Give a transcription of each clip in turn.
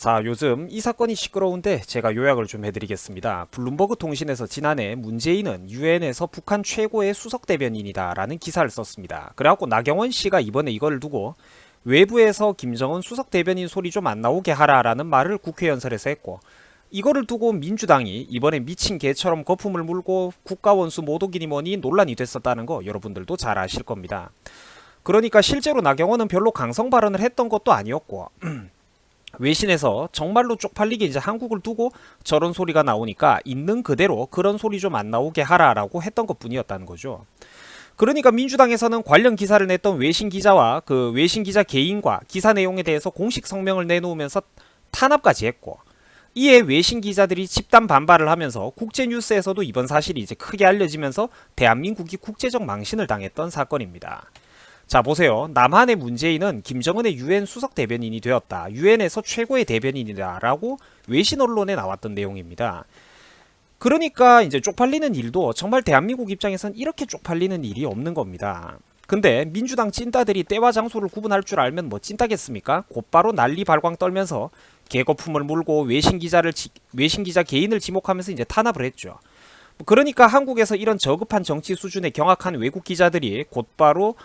자, 요즘 이 사건이 시끄러운데 제가 요약을 좀 해드리겠습니다. 블룸버그 통신에서 지난해 문재인은 유엔에서 북한 최고의 수석 대변인이다 라는 기사를 썼습니다. 그래갖고 나경원 씨가 이번에 이걸 두고 외부에서 김정은 수석 대변인 소리 좀 안 나오게 하라라는 말을 국회 연설에서 했고, 이거를 두고 민주당이 이번에 미친 개처럼 거품을 물고 국가원수 모독이니 뭐니 논란이 됐었다는 거 여러분들도 잘 아실 겁니다. 그러니까 실제로 나경원은 별로 강성 발언을 했던 것도 아니었고 외신에서 정말로 쪽팔리게 이제 한국을 두고 저런 소리가 나오니까 있는 그대로 그런 소리 좀 안 나오게 하라라고 했던 것 뿐이었다는 거죠. 그러니까 민주당에서는 관련 기사를 냈던 외신 기자와 그 외신 기자 개인과 기사 내용에 대해서 공식 성명을 내놓으면서 탄압까지 했고, 이에 외신 기자들이 집단 반발을 하면서 국제뉴스에서도 이번 사실이 이제 크게 알려지면서 대한민국이 국제적 망신을 당했던 사건입니다. 자, 보세요. 남한의 문재인은 김정은의 유엔 수석 대변인이 되었다. 유엔에서 최고의 대변인이다. 라고 외신 언론에 나왔던 내용입니다. 그러니까 이제 쪽팔리는 일도 정말 대한민국 입장에선 이렇게 쪽팔리는 일이 없는 겁니다. 근데 민주당 찐따들이 때와 장소를 구분할 줄 알면 뭐 찐따겠습니까? 곧바로 난리 발광 떨면서 개거품을 물고 외신 기자 개인을 지목하면서 이제 탄압을 했죠. 그러니까 한국에서 이런 저급한 정치 수준의 경악한 외국 기자들이 곧바로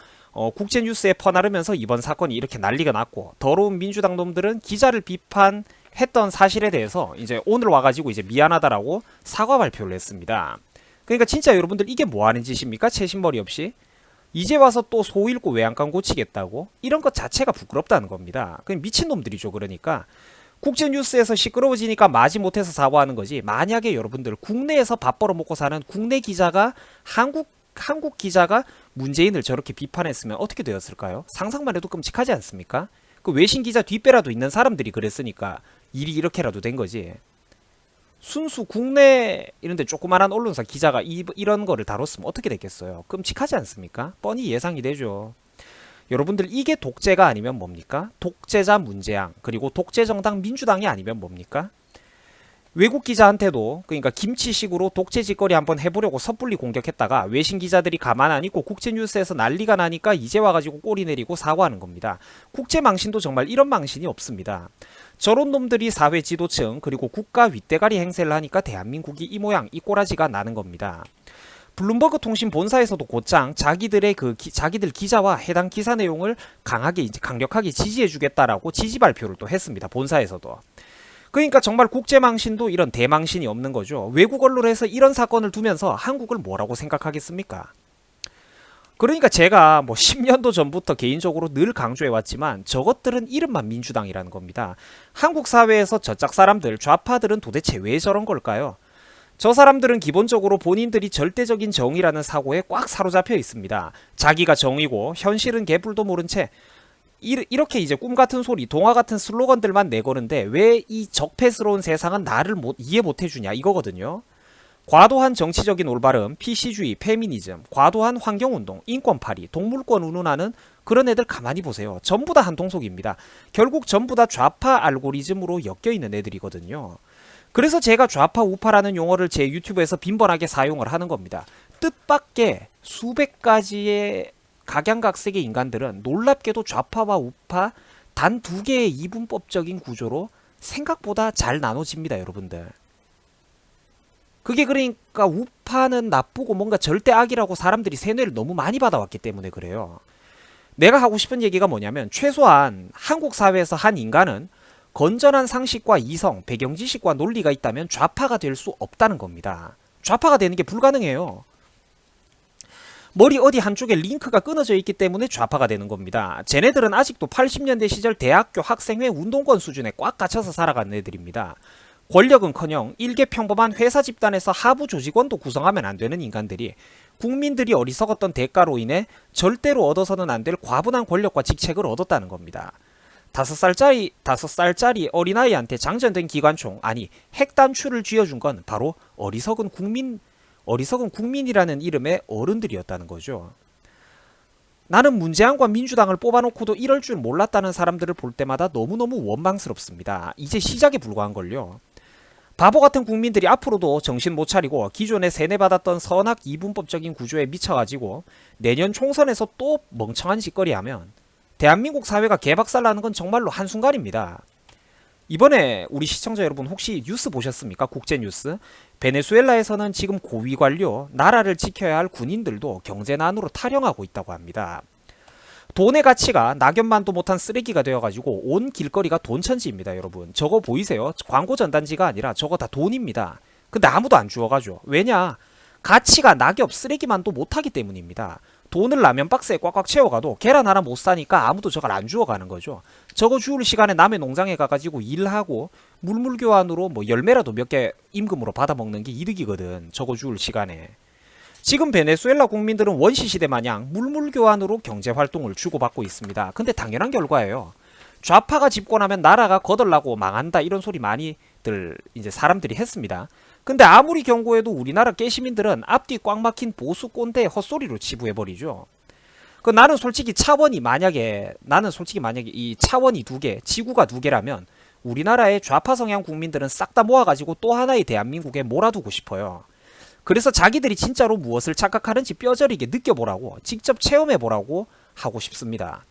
국제뉴스에 퍼나르면서 이번 사건이 이렇게 난리가 났고, 더러운 민주당 놈들은 기자를 비판했던 사실에 대해서 이제 오늘 와가지고 이제 미안하다라고 사과 발표를 했습니다. 그러니까 진짜 여러분들 이게 뭐 하는 짓입니까? 채신머리 없이 이제 와서 또 소 잃고 외양간 고치겠다고? 이런 것 자체가 부끄럽다는 겁니다. 그냥 미친놈들이죠. 그러니까 국제뉴스에서 시끄러워지니까 마지 못해서 사과하는 거지, 만약에 여러분들 국내에서 밥 벌어먹고 사는 국내 기자가 한국 기자가 문재인을 저렇게 비판했으면 어떻게 되었을까요? 상상만 해도 끔찍하지 않습니까? 그 외신 기자 뒷배라도 있는 사람들이 그랬으니까 일이 이렇게라도 된 거지. 순수 국내 이런데 조그만한 언론사 기자가 이런 거를 다뤘으면 어떻게 됐겠어요? 끔찍하지 않습니까? 뻔히 예상이 되죠. 여러분들 이게 독재가 아니면 뭡니까? 독재자 문재양, 그리고 독재정당 민주당이 아니면 뭡니까? 외국 기자한테도 그러니까 김치식으로 독재 짓거리 한번 해보려고 섣불리 공격했다가 외신 기자들이 가만 안 있고 국제뉴스에서 난리가 나니까 이제 와가지고 꼬리 내리고 사과하는 겁니다. 국제 망신도 정말 이런 망신이 없습니다. 저런 놈들이 사회 지도층 그리고 국가 윗대가리 행세를 하니까 대한민국이 이 모양 이 꼬라지가 나는 겁니다. 블룸버그 통신 본사에서도 곧장 자기들 기자와 해당 기사 내용을 강력하게 지지해주겠다라고 지지 발표를 또 했습니다. 본사에서도. 그러니까 정말 국제망신도 이런 대망신이 없는 거죠. 외국 언론에서 이런 사건을 두면서 한국을 뭐라고 생각하겠습니까? 그러니까 제가 뭐 10년도 전부터 개인적으로 늘 강조해왔지만 저것들은 이름만 민주당이라는 겁니다. 한국 사회에서 저짝 사람들, 좌파들은 도대체 왜 저런 걸까요? 저 사람들은 기본적으로 본인들이 절대적인 정의라는 사고에 꽉 사로잡혀 있습니다. 자기가 정의고 현실은 개뿔도 모른 채 이렇게 이제 꿈같은 소리, 동화같은 슬로건들만 내거는데 왜 이 적폐스러운 세상은 나를 이해 못해주냐 이거거든요. 과도한 정치적인 올바름, PC주의, 페미니즘, 과도한 환경운동, 인권파리, 동물권 운운하는 그런 애들 가만히 보세요. 전부 다 한통속입니다. 결국 전부 다 좌파 알고리즘으로 엮여있는 애들이거든요. 그래서 제가 좌파 우파라는 용어를 제 유튜브에서 빈번하게 사용을 하는 겁니다. 뜻밖의 수백 가지의 각양각색의 인간들은 놀랍게도 좌파와 우파 단 두 개의 이분법적인 구조로 생각보다 잘 나눠집니다, 여러분들. 그게 그러니까 우파는 나쁘고 뭔가 절대 악이라고 사람들이 세뇌를 너무 많이 받아왔기 때문에 그래요. 내가 하고 싶은 얘기가 뭐냐면 최소한 한국 사회에서 한 인간은 건전한 상식과 이성, 배경지식과 논리가 있다면 좌파가 될 수 없다는 겁니다. 좌파가 되는 게 불가능해요. 머리 어디 한쪽에 링크가 끊어져 있기 때문에 좌파가 되는 겁니다. 쟤네들은 아직도 80년대 시절 대학교 학생회 운동권 수준에 꽉 갇혀서 살아가는 애들입니다. 권력은커녕 일개 평범한 회사 집단에서 하부 조직원도 구성하면 안 되는 인간들이 국민들이 어리석었던 대가로 인해 절대로 얻어서는 안 될 과분한 권력과 직책을 얻었다는 겁니다. 5살짜리 어린아이한테 장전된 기관총, 아니 핵단추를 쥐어준 건 바로 어리석은 국민이라는 이름의 어른들이었다는 거죠. 나는 문재인과 민주당을 뽑아놓고도 이럴 줄 몰랐다는 사람들을 볼 때마다 너무너무 원망스럽습니다. 이제 시작에 불과한걸요. 바보 같은 국민들이 앞으로도 정신 못 차리고 기존에 세뇌받았던 선악 이분법적인 구조에 미쳐가지고 내년 총선에서 또 멍청한 짓거리 하면 대한민국 사회가 개박살나는 건 정말로 한순간입니다. 이번에 우리 시청자 여러분 혹시 뉴스 보셨습니까? 국제뉴스. 베네수엘라에서는 지금 고위 관료, 나라를 지켜야 할 군인들도 경제난으로 탈영하고 있다고 합니다. 돈의 가치가 낙엽만도 못한 쓰레기가 되어가지고 온 길거리가 돈천지입니다, 여러분. 저거 보이세요? 광고 전단지가 아니라 저거 다 돈입니다. 근데 아무도 안 주워가죠. 왜냐? 가치가 낙엽, 쓰레기만도 못하기 때문입니다. 돈을 라면 박스에 꽉꽉 채워가도 계란 하나 못 사니까 아무도 저걸 안 주워가는 거죠. 저거 주울 시간에 남의 농장에 가가지고 일하고 물물 교환으로 뭐 열매라도 몇 개 임금으로 받아먹는 게 이득이거든. 저거 주울 시간에. 지금 베네수엘라 국민들은 원시 시대 마냥 물물 교환으로 경제 활동을 주고받고 있습니다. 근데 당연한 결과예요. 좌파가 집권하면 나라가 거덜나고 망한다 이런 소리 많이들 이제 사람들이 했습니다. 근데 아무리 경고해도 우리나라 깨시민들은 앞뒤 꽉 막힌 보수 꼰대의 헛소리로 치부해버리죠. 나는 솔직히 만약에 이 차원이 두 개, 지구가 두 개라면 우리나라의 좌파 성향 국민들은 싹 다 모아가지고 또 하나의 대한민국에 몰아두고 싶어요. 그래서 자기들이 진짜로 무엇을 착각하는지 뼈저리게 느껴보라고, 직접 체험해보라고 하고 싶습니다.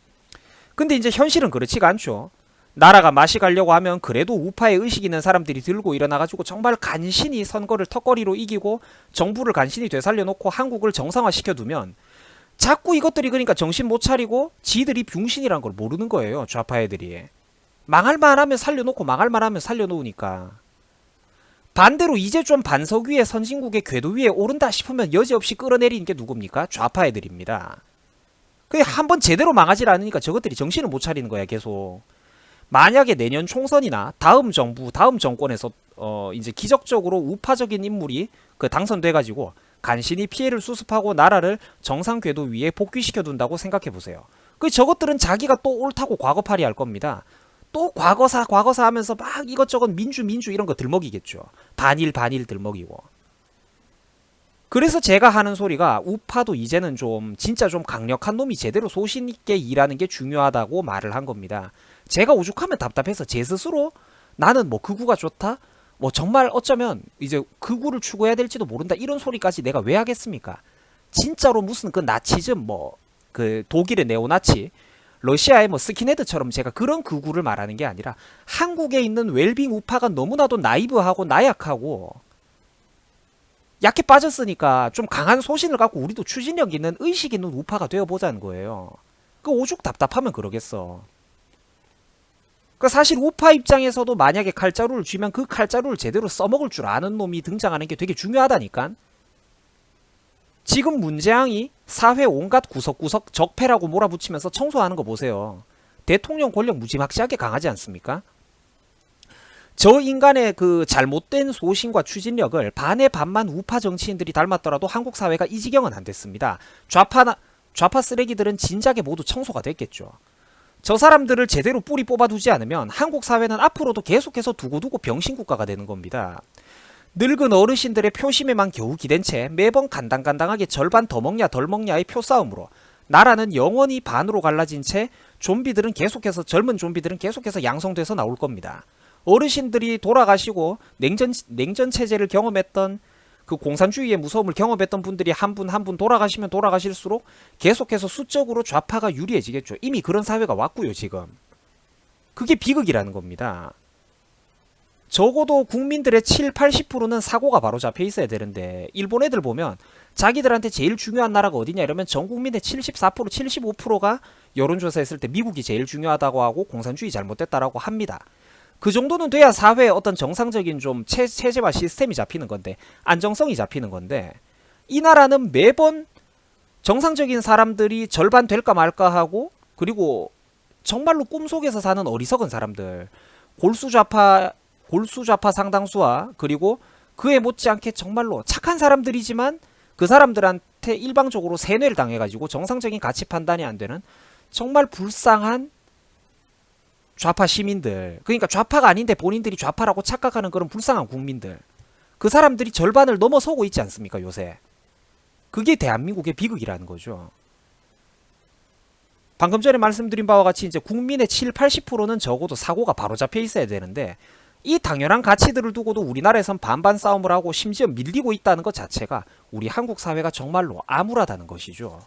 근데 이제 현실은 그렇지가 않죠. 나라가 맛이 가려고 하면 그래도 우파에 의식 있는 사람들이 들고 일어나가지고 정말 간신히 선거를 턱걸이로 이기고 정부를 간신히 되살려놓고 한국을 정상화시켜두면 자꾸 이것들이 그러니까 정신 못 차리고 지들이 병신이란 걸 모르는 거예요. 좌파 애들이. 망할만 하면 살려놓고 망할만 하면 살려놓으니까. 반대로 이제 좀 반석 위에 선진국의 궤도 위에 오른다 싶으면 여지없이 끌어내리는 게 누굽니까? 좌파 애들입니다. 그게 한번 제대로 망하질 않으니까 저것들이 정신을 못 차리는 거야 계속. 만약에 내년 총선이나 다음 정부, 다음 정권에서 이제 기적적으로 우파적인 인물이 당선돼가지고 간신히 피해를 수습하고 나라를 정상 궤도 위에 복귀시켜둔다고 생각해보세요. 저것들은 자기가 또 옳다고 과거팔이 할 겁니다. 또 과거사 하면서 막 이것저것 민주 이런 거 들먹이겠죠. 반일 들먹이고. 그래서 제가 하는 소리가 우파도 이제는 진짜 좀 강력한 놈이 제대로 소신있게 일하는 게 중요하다고 말을 한 겁니다. 제가 오죽하면 답답해서 제 스스로 나는 뭐 극우가 좋다? 뭐 정말 어쩌면 이제 극우를 추구해야 될지도 모른다 이런 소리까지 내가 왜 하겠습니까? 진짜로 무슨 나치즘 독일의 네오나치 러시아의 스킨헤드처럼 제가 그런 극우를 말하는 게 아니라 한국에 있는 웰빙 우파가 너무나도 나이브하고 나약하고 약해 빠졌으니까 좀 강한 소신을 갖고 우리도 추진력 있는 의식 있는 우파가 되어보자는 거예요. 오죽 답답하면 그러겠어. 사실 우파 입장에서도 만약에 칼자루를 쥐면 그 칼자루를 제대로 써먹을 줄 아는 놈이 등장하는 게 되게 중요하다니까. 지금 문재앙이 사회 온갖 구석구석 적폐라고 몰아붙이면서 청소하는 거 보세요. 대통령 권력 무지막지하게 강하지 않습니까? 저 인간의 잘못된 소신과 추진력을 반의 반만 우파 정치인들이 닮았더라도 한국 사회가 이 지경은 안 됐습니다. 좌파 쓰레기들은 진작에 모두 청소가 됐겠죠. 저 사람들을 제대로 뿌리 뽑아두지 않으면 한국 사회는 앞으로도 계속해서 두고두고 병신국가가 되는 겁니다. 늙은 어르신들의 표심에만 겨우 기댄 채 매번 간당간당하게 절반 더 먹냐 덜 먹냐의 표싸움으로 나라는 영원히 반으로 갈라진 채 젊은 좀비들은 계속해서 양성돼서 나올 겁니다. 어르신들이 돌아가시고 냉전 체제를 경험했던 공산주의의 무서움을 경험했던 분들이 한 분 한 분 돌아가시면 돌아가실수록 계속해서 수적으로 좌파가 유리해지겠죠. 이미 그런 사회가 왔고요, 지금. 그게 비극이라는 겁니다. 적어도 국민들의 70-80%는 사고가 바로 잡혀 있어야 되는데 일본 애들 보면 자기들한테 제일 중요한 나라가 어디냐 이러면 전 국민의 74%, 75%가 여론조사했을 때 미국이 제일 중요하다고 하고 공산주의 잘못됐다라고 합니다. 그 정도는 돼야 사회에 어떤 정상적인 체제와 시스템이 잡히는 건데 안정성이 잡히는 건데 이 나라는 매번 정상적인 사람들이 절반 될까 말까 하고 그리고 정말로 꿈속에서 사는 어리석은 사람들 골수좌파 상당수와 그리고 그에 못지않게 정말로 착한 사람들이지만 그 사람들한테 일방적으로 세뇌를 당해가지고 정상적인 가치 판단이 안 되는 정말 불쌍한 좌파 시민들, 그러니까 좌파가 아닌데 본인들이 좌파라고 착각하는 그런 불쌍한 국민들, 그 사람들이 절반을 넘어서고 있지 않습니까 요새. 그게 대한민국의 비극이라는 거죠. 방금 전에 말씀드린 바와 같이 이제 국민의 70-80%는 적어도 사고가 바로 잡혀 있어야 되는데 이 당연한 가치들을 두고도 우리나라에선 반반 싸움을 하고 심지어 밀리고 있다는 것 자체가 우리 한국 사회가 정말로 암울하다는 것이죠.